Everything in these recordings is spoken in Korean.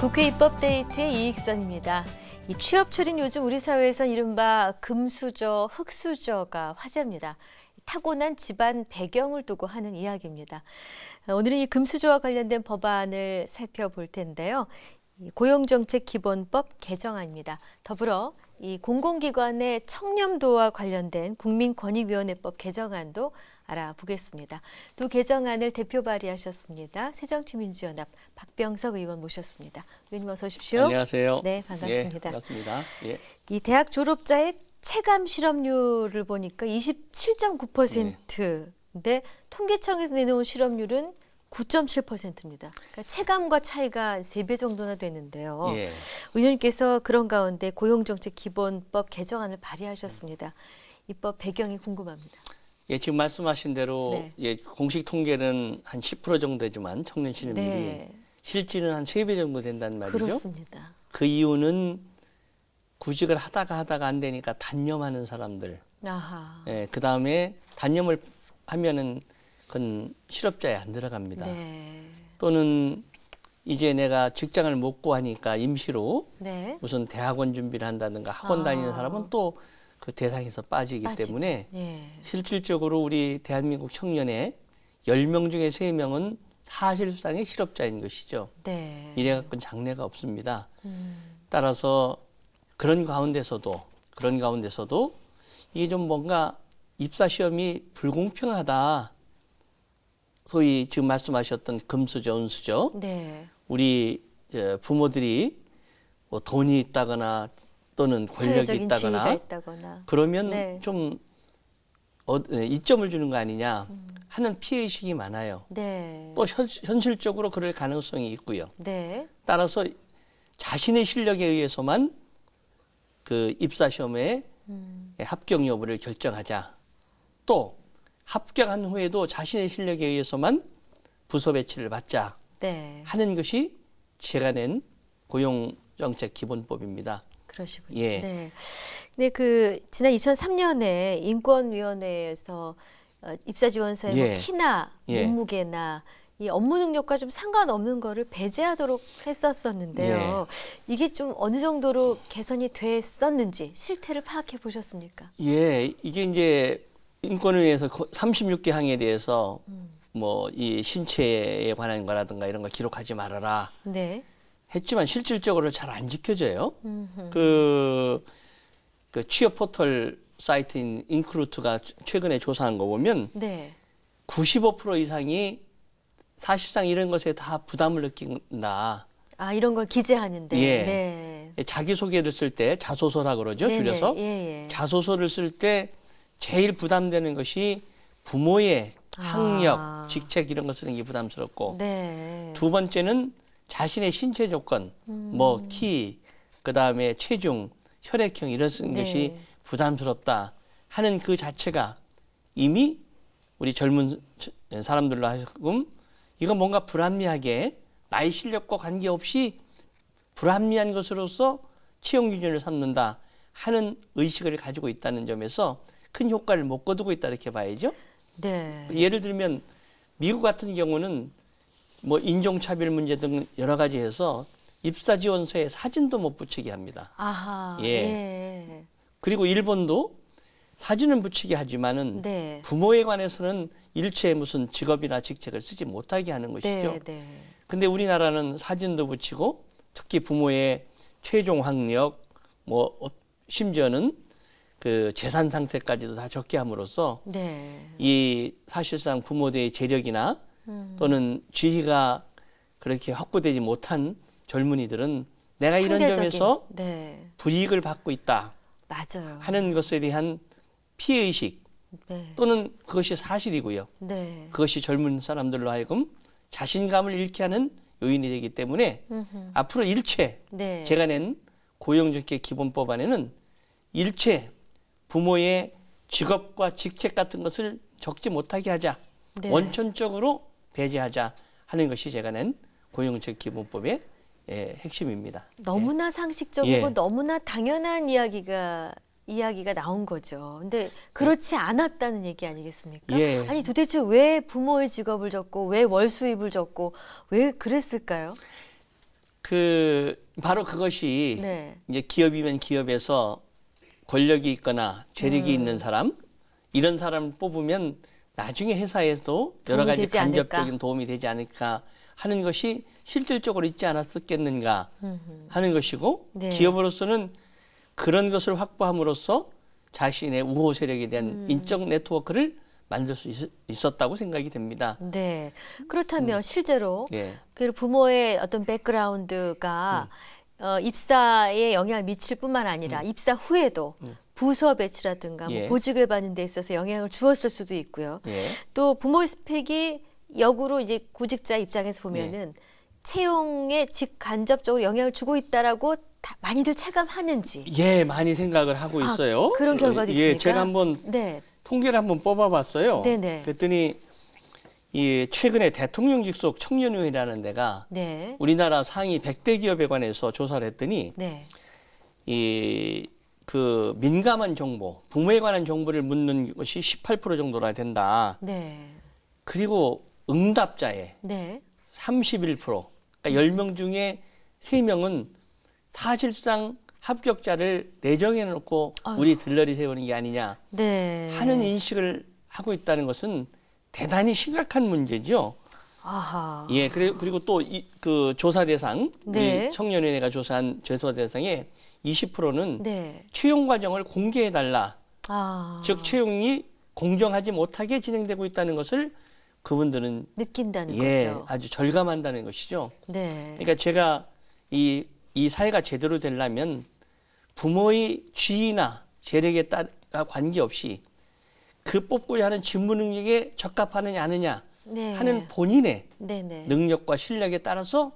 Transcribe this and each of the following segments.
국회 입법데이트의 이익선입니다. 이 취업철인 요즘 우리 사회에선 이른바 금수저, 흑수저가 화제입니다. 타고난 집안 배경을 두고 하는 이야기입니다. 오늘은 이 금수저와 관련된 법안을 살펴볼 텐데요. 고용정책기본법 개정안입니다. 더불어 이 공공기관의 청렴도와 관련된 국민권익위원회법 개정안도 알아보겠습니다. 두 개정안을 대표 발의하셨습니다. 새정치민주연합 박병석 의원 모셨습니다. 의원님 어서 오십시오. 안녕하세요. 네, 반갑습니다. 예, 반갑습니다. 예. 이 대학 졸업자의 체감 실업률을 보니까 27.9%인데 통계청에서 내놓은 실업률은 9.7%입니다. 그러니까 체감과 차이가 3배 정도나 되는데요. 예. 의원님께서 그런 가운데 고용정책기본법 개정안을 발의하셨습니다. 입법 배경이 궁금합니다. 예, 지금 말씀하신 대로 네. 예, 공식 통계는 한 10% 정도 되지만 청년 실업률이 네, 실질은 한 3배 정도 된다는 말이죠. 그렇습니다. 그 이유는 구직을 하다가 안 되니까 단념하는 사람들. 아하. 예, 그다음에 단념을 하면은 그건 실업자에 안 들어갑니다. 네. 또는 이제 내가 직장을 못 구하니까 임시로 네. 무슨 대학원 준비를 한다든가 학원 다니는 사람은 또 그 대상에서 빠지기 때문에 예. 실질적으로 우리 대한민국 청년의 10명 중에 3명은 사실상의 실업자인 것이죠. 네. 이래갖고는 장래가 없습니다. 따라서 그런 가운데서도 이게 좀 뭔가 입사 시험이 불공평하다. 소위 지금 말씀하셨던 금수저, 은수저. 네. 우리 부모들이 뭐 돈이 있다거나 또는 권력이 사회적인 지위가 있다거나 있다거나. 그러면 네. 좀 이점을 주는 거 아니냐 하는 피해의식이 많아요. 네. 또 현실적으로 그럴 가능성이 있고요. 네. 따라서 자신의 실력에 의해서만 그 입사시험에 합격 여부를 결정하자. 또 합격한 후에도 자신의 실력에 의해서만 부서 배치를 받자 네. 하는 것이 제가 낸 고용정책기본법입니다. 그러시군요. 예. 네. 근데 그 지난 2003년에 인권위원회에서 입사 지원서의 뭐 예. 키나 예. 몸무게나 이 업무 능력과 좀 상관없는 거를 배제하도록 했었었는데요. 이게 좀 어느 정도로 개선이 됐었는지 실태를 파악해 보셨습니까? 예, 이게 이제 인권위에서 36개 항에 대해서 뭐 이 신체에 관한 거라든가 이런 거 기록하지 말아라 네. 했지만 실질적으로 잘 안 지켜져요. 음흠. 그 취업 포털 사이트인 인크루트가 최근에 조사한 거 보면 네. 95% 이상이 사실상 이런 것에 다 부담을 느낀다. 아, 이런 걸 기재하는데. 예. 네. 자기소개를 쓸 때 자소서라 그러죠. 네네. 줄여서. 예, 예. 자소서를 쓸 때 제일 부담되는 것이 부모의 학력, 아. 직책 이런 거 쓰는 게 부담스럽고 네. 두 번째는 자신의 신체 조건, 뭐 키, 그다음에 체중, 혈액형 이런 쓰는 네. 것이 부담스럽다 하는 그 자체가 이미 우리 젊은 사람들로 하여금 이거 뭔가 불합리하게 나의 실력과 관계없이 불합리한 것으로서 채용 기준을 삼는다 하는 의식을 가지고 있다는 점에서 큰 효과를 못 거두고 있다 이렇게 봐야죠. 네. 예를 들면 미국 같은 경우는 뭐 인종차별 문제 등 여러 가지 해서 입사 지원서에 사진도 못 붙이게 합니다. 아하. 예. 예. 그리고 일본도 사진은 붙이게 하지만은 네. 부모에 관해서는 일체 무슨 직업이나 직책을 쓰지 못하게 하는 것이죠. 네, 네. 근데 우리나라는 사진도 붙이고 특히 부모의 최종 학력 뭐 심지어는 그 재산 상태까지도 다 적게 함으로써 네. 이 사실상 부모들의 재력이나 또는 지위가 그렇게 확보되지 못한 젊은이들은 내가 이런 상대적인, 점에서 네. 불이익을 받고 있다 맞아요. 하는 것에 대한 피해의식 네. 또는 그것이 사실이고요. 네. 그것이 젊은 사람들로 하여금 자신감을 잃게 하는 요인이 되기 때문에 음흠. 앞으로 일체 네. 제가 낸 고용정책 기본법안에는 일체 부모의 직업과 직책 같은 것을 적지 못하게 하자. 네. 원천적으로 배제하자 하는 것이 제가 낸 고용정책 기본법의 핵심입니다. 너무나 상식적이고 예. 너무나 당연한 이야기가 나온 거죠. 근데 그렇지 않았다는 얘기 아니겠습니까? 예. 아니 도대체 왜 부모의 직업을 적고 왜 월 수입을 적고 왜 그랬을까요? 바로 그것이 네. 이제 기업이면 기업에서 권력이 있거나 재력이 있는 사람, 이런 사람을 뽑으면 나중에 회사에도 여러 도움이 가지 되지 않을까? 간접적인 도움이 되지 않을까 하는 것이 실질적으로 있지 않았었겠는가 하는 것이고, 네. 기업으로서는 그런 것을 확보함으로써 자신의 우호 세력에 대한 인적 네트워크를 만들 수 있었다고 생각이 됩니다. 네. 그렇다면 실제로 예. 그 부모의 어떤 백그라운드가 입사에 영향을 미칠 뿐만 아니라 입사 후에도 부서 배치라든가 뭐 예. 보직을 받는 데 있어서 영향을 주었을 수도 있고요. 예. 또 부모의 스펙이 역으로 이제 구직자 입장에서 보면은 채용에 직간접적으로 영향을 주고 있다라고 다 많이들 체감하는지. 예, 많이 생각을 하고 있어요. 그런 결과도 예, 있습니까? 제가 한번 네. 통계를 한번 뽑아봤어요. 네네. 그랬더니 이 최근에 대통령 직속 청년위원회라는 데가 네. 우리나라 상위 100대 기업에 관해서 조사를 했더니 네. 이 그 민감한 정보, 부모에 관한 정보를 묻는 것이 18% 정도나 된다. 네. 그리고 응답자의 네. 31%, 그러니까 10명 중에 3명은 사실상 합격자를 내정해 놓고 아유. 우리 들러리 세우는 게 아니냐 네. 하는 인식을 하고 있다는 것은 대단히 심각한 문제죠. 아하. 예, 그리고 또 그 조사 대상, 네. 우리 청년위원회가 조사한 조사 대상의 20%는 네. 채용 과정을 공개해 달라. 아. 즉 채용이 공정하지 못하게 진행되고 있다는 것을 그분들은 느낀다는 예, 거죠. 아주 절감한다는 것이죠. 네. 그러니까 제가 이 사회가 제대로 되려면 부모의 지위나 재력에 따라 관계없이 그 뽑고자 하는 직무 능력에 적합하느냐 아느냐 네. 하는 본인의 네네. 능력과 실력에 따라서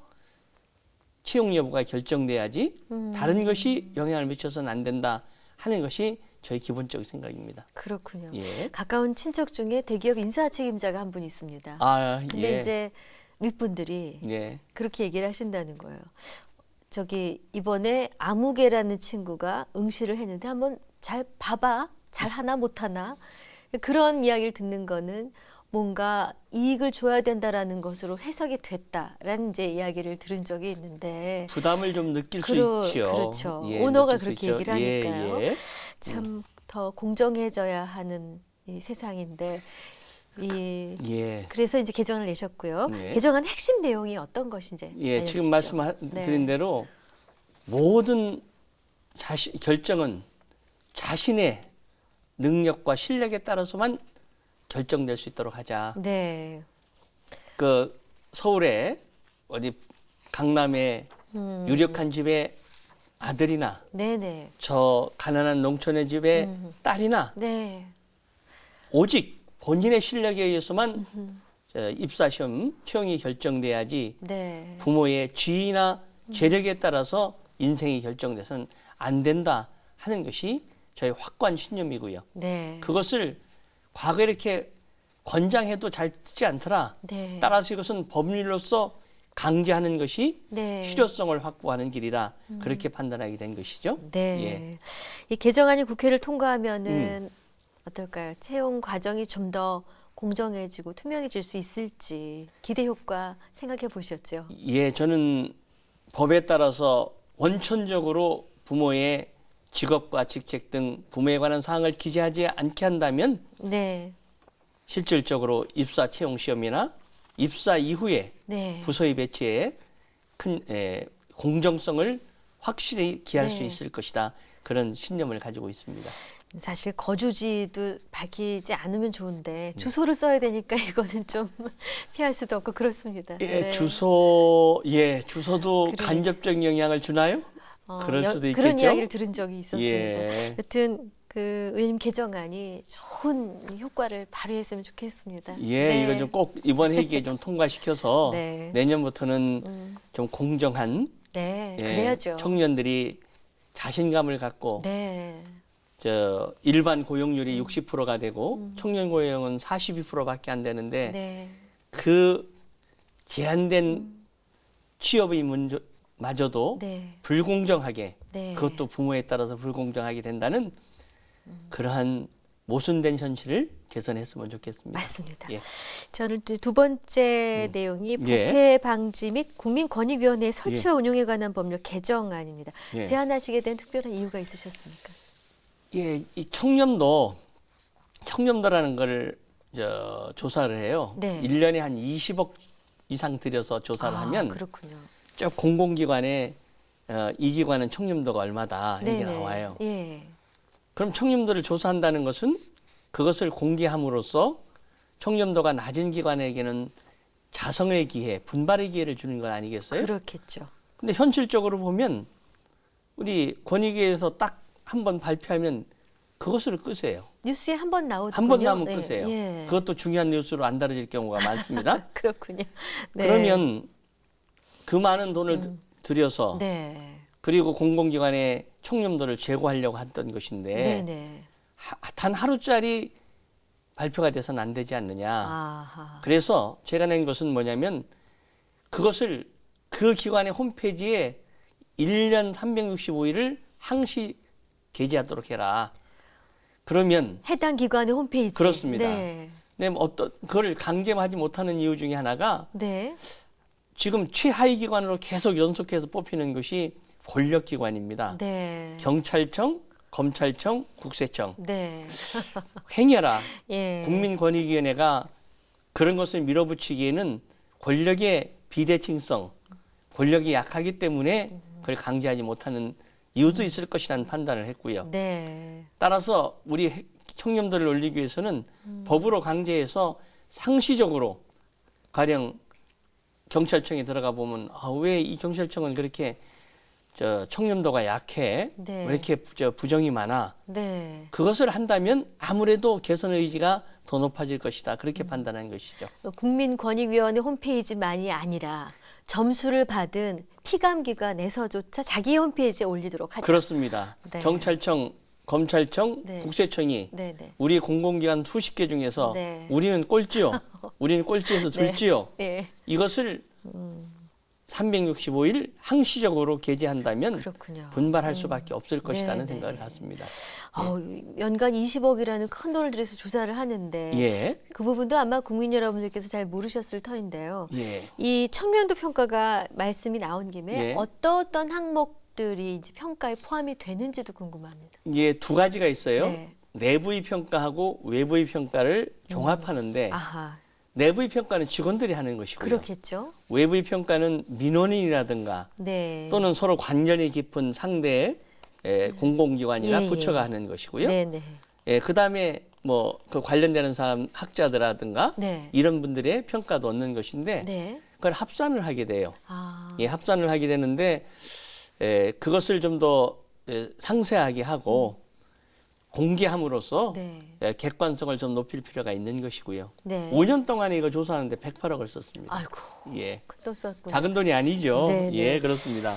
채용 여부가 결정돼야지 다른 것이 영향을 미쳐서는 안 된다 하는 것이 저희 기본적인 생각입니다. 그렇군요. 예. 가까운 친척 중에 대기업 인사 책임자가 한 분 있습니다. 아, 근데 예. 이제 윗분들이 예. 그렇게 얘기를 하신다는 거예요. 저기 이번에 아무개라는 친구가 응시를 했는데 한번 잘 봐봐. 잘 하나 못 하나. 그런 이야기를 듣는 거는 뭔가 이익을 줘야 된다라는 것으로 해석이 됐다라는 이제 이야기를 들은 적이 있는데 부담을 좀 느낄 수 있죠. 그렇죠. 예, 오너가 느낄 수 그렇게 있죠. 얘기를 하니까요. 예, 예. 참 더 공정해져야 하는 이 세상인데 예. 그래서 이제 개정을 내셨고요. 예. 개정안 핵심 내용이 어떤 것인지 예, 지금 알려주십시오. 말씀드린 네. 대로 모든 결정은 자신의 능력과 실력에 따라서만 결정될 수 있도록 하자. 네. 그 서울에 어디 강남에 유력한 집의 아들이나 네네. 저 가난한 농촌의 집의 딸이나 네. 오직 본인의 실력에 의해서만 입사 시험 채용이 결정돼야지 네. 부모의 지위나 재력에 따라서 인생이 결정돼서는 안 된다 하는 것이 저희 확고한 신념이고요. 네. 그것을 과거에 이렇게 권장해도 잘 듣지 않더라. 네. 따라서 이것은 법률로서 강제하는 것이 네. 실효성을 확보하는 길이다. 그렇게 판단하게 된 것이죠. 네. 예. 이 개정안이 국회를 통과하면은 어떨까요? 채용 과정이 좀 더 공정해지고 투명해질 수 있을지 기대 효과 생각해 보셨죠? 예, 저는 법에 따라서 원천적으로 부모의 직업과 직책 등 부모에 관한 사항을 기재하지 않게 한다면 네. 실질적으로 입사 채용 시험이나 입사 이후에 네. 부서의 배치에 큰 공정성을 확실히 기할 네. 수 있을 것이다. 그런 신념을 가지고 있습니다. 사실 거주지도 밝히지 않으면 좋은데 네. 주소를 써야 되니까 이거는 좀 피할 수도 없고 그렇습니다. 예, 네. 주소도 그러니까. 간접적 영향을 주나요? 그럴 수도 있겠죠. 그런 이야기를 들은 적이 있었습니다. 예. 여튼 그 의원님 개정안이 좋은 효과를 발휘했으면 좋겠습니다. 예, 네. 이거 좀 꼭 이번 회기에 좀 통과시켜서 네. 내년부터는 좀 공정한 네, 예, 그래야죠. 청년들이 자신감을 갖고 네, 저 일반 고용률이 60%가 되고 청년 고용은 42%밖에 안 되는데 네, 그 제한된 취업의 문제마저도 네, 불공정하게 네. 그것도 부모에 따라서 불공정하게 된다는 그러한 모순된 현실을 개선했으면 좋겠습니다. 맞습니다. 예. 저는 두 번째 내용이 예. 부패 방지 및 국민권익위원회 설치와 운영에 관한 법률 개정안입니다. 예. 제안하시게 된 특별한 이유가 있으셨습니까? 예, 이 청렴도라는 걸 조사를 해요. 네. 1년에 한 20억 이상 들여서 조사를 하면 그렇군요. 쭉 공공기관에 이 기관은 청렴도가 얼마다 이게 네네. 나와요. 예. 그럼 청렴도를 조사한다는 것은 그것을 공개함으로써 청렴도가 낮은 기관에게는 자성의 기회, 분발의 기회를 주는 건 아니겠어요? 그렇겠죠. 근데 현실적으로 보면 우리 권익위에서 딱 한 번 발표하면 그것으로 끄세요. 뉴스에 한 번 나오더군요. 한 번 나오면 네. 끄세요. 예. 그것도 중요한 뉴스로 안 다뤄질 경우가 많습니다. 그렇군요. 네. 그러면 그 많은 돈을 들여서 네. 그리고 공공기관에 청렴도를 제고하려고 했던 것인데 네네. 단 하루짜리 발표가 돼서는 안 되지 않느냐. 아하. 그래서 제가 낸 것은 뭐냐면 그것을 그 기관의 홈페이지에 1년 365일을 항시 게재하도록 해라. 그러면 해당 기관의 홈페이지. 그렇습니다. 네. 네, 그걸 강제하지 못하는 이유 중에 하나가 네. 지금 최하위 기관으로 계속 연속해서 뽑히는 것이 권력기관입니다. 네. 경찰청, 검찰청, 국세청. 네. 행여라 예. 국민권익위원회가 그런 것을 밀어붙이기에는 권력의 비대칭성, 권력이 약하기 때문에 그걸 강제하지 못하는 이유도 있을 것이라는 판단을 했고요. 네. 따라서 우리 청렴도를 올리기 위해서는 법으로 강제해서 상시적으로 가령 경찰청에 들어가 보면 왜 이 경찰청은 그렇게 청렴도가 약해? 네. 왜 이렇게 부정이 많아? 네. 그것을 한다면 아무래도 개선 의지가 더 높아질 것이다. 그렇게 판단한 것이죠. 국민권익위원회 홈페이지만이 아니라 점수를 받은 피감기관에서조차 자기 홈페이지에 올리도록 하자. 그렇습니다. 네. 경찰청, 검찰청, 네. 국세청이 네, 네. 우리 공공기관 수십 개 중에서 네. 우리는 꼴찌요. 우리는 꼴찌에서 네. 둘찌요. 예. 이것을 365일 항시적으로 게재한다면 그렇군요. 분발할 수밖에 없을 것이라는 네, 생각을 네. 갖습니다. 연간 20억이라는 큰 돈을 들여서 조사를 하는데 예, 그 부분도 아마 국민 여러분들께서 잘 모르셨을 터인데요. 예, 이 청렴도 평가가 말씀이 나온 김에 예. 어떤 항목들이 이제 평가에 포함이 되는지도 궁금합니다. 예, 두 가지가 있어요. 네. 내부의 평가하고 외부의 평가를 종합하는데 아하, 내부의 평가는 직원들이 하는 것이고요. 그렇겠죠. 외부의 평가는 민원인이라든가 네. 또는 서로 관련이 깊은 상대의 공공기관이나 예, 부처가 예. 하는 것이고요. 네, 네. 그다음에 뭐 그 관련되는 사람 학자들이라든가 네. 이런 분들의 평가도 얻는 것인데 네. 그걸 합산을 하게 돼요. 아. 합산을 하게 되는데 그것을 좀 더 상세하게 하고 공개함으로써 네. 객관성을 좀 높일 필요가 있는 것이고요. 네. 5년 동안에 이거 조사하는데 108억을 썼습니다. 아이고. 예. 큰 돈 썼군요. 작은 돈이 아니죠. 네, 네. 예, 그렇습니다.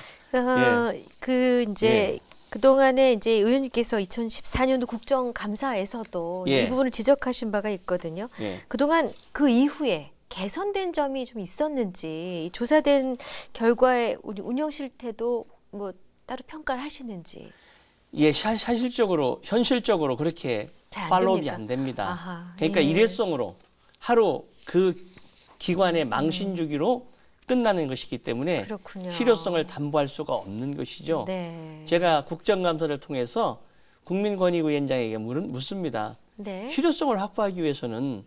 그 이제 예. 그동안에 이제 의원님께서 2014년도 국정감사에서도 예. 이 부분을 지적하신 바가 있거든요. 예. 그동안 그 이후에 개선된 점이 좀 있었는지, 조사된 결과에 우리 운영 실태도 뭐 따로 평가를 하시는지. 예, 현실적으로 그렇게 잘안 팔로우업이 됩니까? 안 됩니다. 아하, 그러니까 예. 일회성으로 하루 그 기관의 망신 주기로 끝나는 것이기 때문에 그렇군요. 실효성을 담보할 수가 없는 것이죠. 네. 제가 국정감사를 통해서 국민권익위원장에게 묻습니다. 네. 실효성을 확보하기 위해서는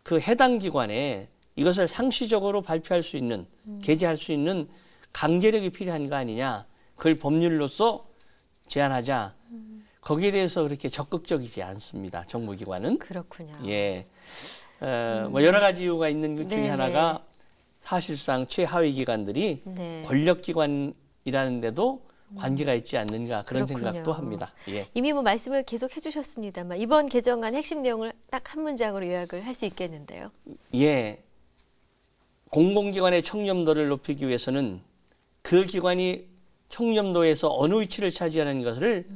그 해당 기관에 이것을 상시적으로 발표할 수 있는, 게재할 수 있는 강제력이 필요한 거 아니냐. 그걸 법률로서 제안하자. 거기에 대해서 그렇게 적극적이지 않습니다. 정부기관은. 그렇군요. 예. 뭐 여러 가지 이유가 있는 것 중에 네, 하나가 사실상 최하위 기관들이 네. 권력기관이라는데도 관계가 있지 않는가 그런 그렇군요. 생각도 합니다. 예. 이미 뭐 말씀을 계속 해주셨습니다만 이번 개정안 핵심 내용을 딱 한 문장으로 요약을 할 수 있겠는데요. 예. 공공기관의 청렴도를 높이기 위해서는 그 기관이 청렴도에서 어느 위치를 차지하는 것을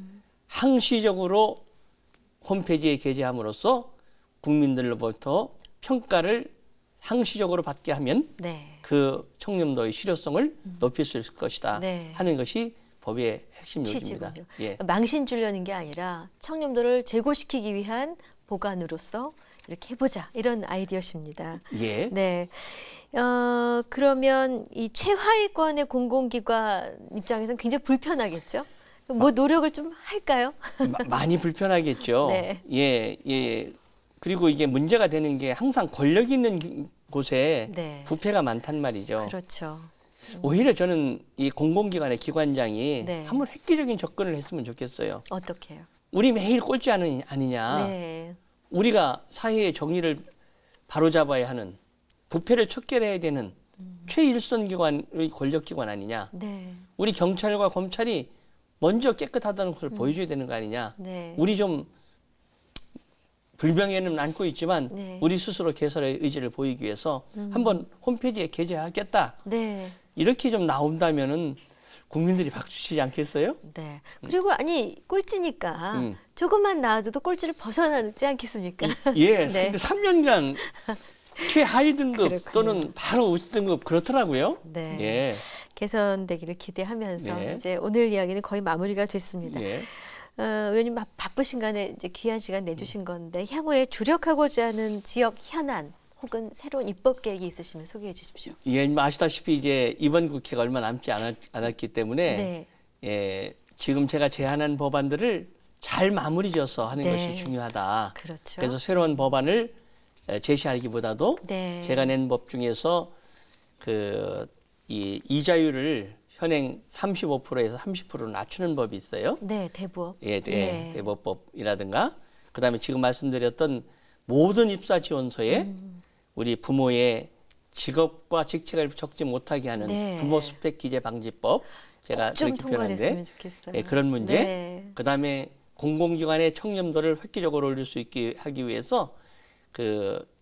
항시적으로 홈페이지에 게재함으로써 국민들로부터 평가를 항시적으로 받게 하면 네. 그 청렴도의 실효성을 높일 수 있을 것이다 네. 하는 것이 법의 핵심 요지입니다. 취지군요. 예. 망신 주려는 게 아니라 청렴도를 제고시키기 위한 보관으로서 이렇게 해보자 이런 아이디어십니다. 예. 네. 그러면 이 최하위권의 공공기관 입장에서는 굉장히 불편하겠죠? 뭐 노력을 좀 할까요? 많이 불편하겠죠. 네. 예, 예. 그리고 이게 문제가 되는 게 항상 권력 있는 곳에 네. 부패가 많단 말이죠. 그렇죠. 오히려 저는 이 공공기관의 기관장이 네. 한번 획기적인 접근을 했으면 좋겠어요. 어떻게요? 우리 매일 꼴찌 아니냐. 네. 우리가 사회의 정의를 바로잡아야 하는 부패를 척결해야 되는 최일선 기관의 권력기관 아니냐. 네. 우리 경찰과 검찰이 먼저 깨끗하다는 것을 보여줘야 되는 거 아니냐. 네. 우리 좀 불명예는 안고 있지만 네. 우리 스스로 개선의 의지를 보이기 위해서 한번 홈페이지에 게재하겠다. 네. 이렇게 좀 나온다면은 국민들이 박수치지 않겠어요? 네. 그리고 아니 꼴찌니까 조금만 나아져도 꼴찌를 벗어나지 않겠습니까? 예. 네. 근데 3년간 최하위 등급 그렇군요. 또는 바로 우수 등급 그렇더라고요. 네. 예. 개선되기를 기대하면서 네. 이제 오늘 이야기는 거의 마무리가 됐습니다. 예. 의원님 바쁘신 간에 이제 귀한 시간 내주신 건데 향후에 주력하고자 하는 지역 현안 혹은 새로운 입법 계획이 있으시면 소개해 주십시오. 예, 아시다시피 이제 이번 국회가 얼마 남지 않았기 때문에 네. 예, 지금 제가 제안한 법안들을 잘 마무리져서 하는 네. 것이 중요하다. 그렇죠. 그래서 새로운 법안을 제시하기보다도 네. 제가 낸 법 중에서 이 이자율을 현행 35%에서 30%로 낮추는 법이 있어요. 네, 대부업. 예, 네. 대법법이라든가 그다음에 지금 말씀드렸던 모든 입사 지원서에 우리 부모의 직업과 직책을 적지 못하게 하는 네. 부모 스펙 기재 방지법 제가 좀 그렇게 표현하는데 통과됐으면 좋겠어요. 예, 그런 문제. 네. 그다음에 공공기관의 청렴도를 획기적으로 올릴 수 있게 하기 위해서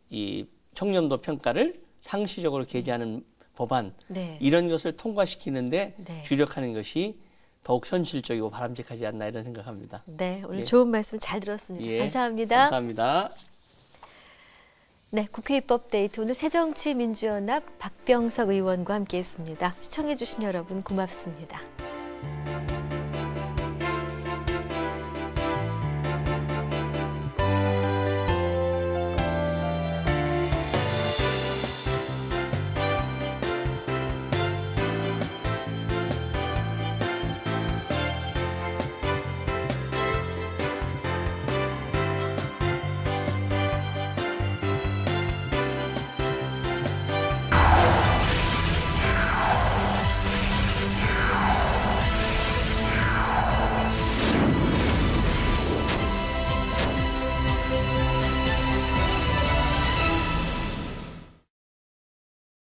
이 청렴도 평가를 상시적으로 게재하는 법안 네. 이런 것을 통과시키는데 네. 주력하는 것이 더욱 현실적이고 바람직하지 않나 이런 생각합니다. 네, 오늘 예. 좋은 말씀 잘 들었습니다. 예, 감사합니다. 감사합니다. 네, 국회 입법데이트 오늘 새정치민주연합 박병석 의원과 함께했습니다. 시청해주신 여러분 고맙습니다.